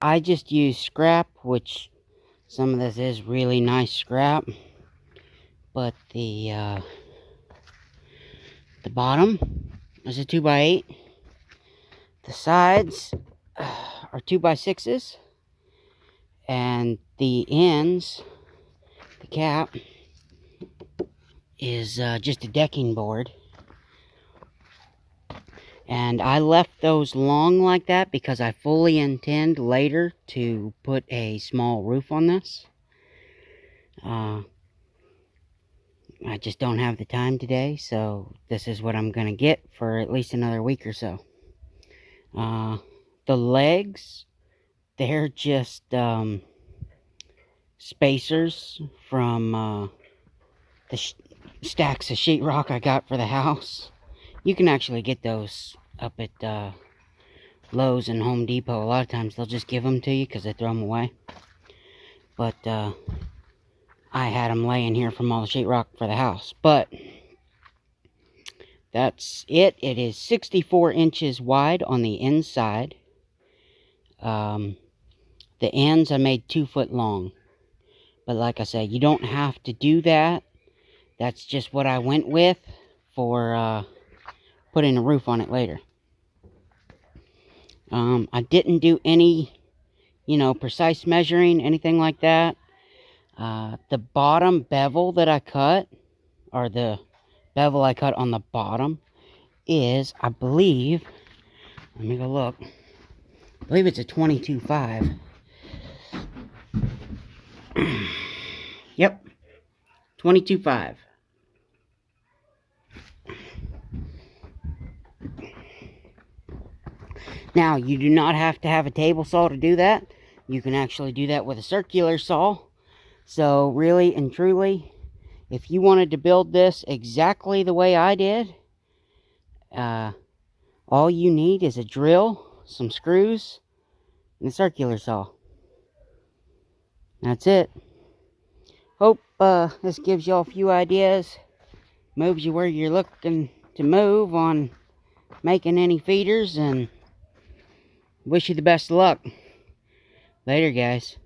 I just use scrap, which some of this is really nice scrap, but the bottom is a 2x8. The sides are 2x6s, and the ends, the cap, is just a decking board. And I left those long like that because I fully intend later to put a small roof on this. I just don't have the time today, so this is what I'm going to get for at least another week or so. The legs, they're just spacers from the stacks of sheetrock I got for the house. You can actually get those up at Lowe's and Home Depot. A lot of times they'll just give them to you because they throw them away. But I had them laying here from all the sheetrock for the house. But that's it. It is 64 inches wide on the inside. The ends I made 2 foot long. But like I said, you don't have to do that. That's just what I went with for putting a roof on it later. I didn't do any, precise measuring, anything like that. The bottom bevel that I cut, or the bevel I cut on the bottom, is, I believe, let me go look. I believe it's a 22.5. Yep, 22.5. Now, you do not have to have a table saw to do that. You can actually do that with a circular saw. So, really and truly, if you wanted to build this exactly the way I did, all you need is a drill, some screws, and a circular saw. That's it. Hope this gives you all a few ideas, moves you where you're looking to move on making any feeders, and wish you the best of luck. Later, guys.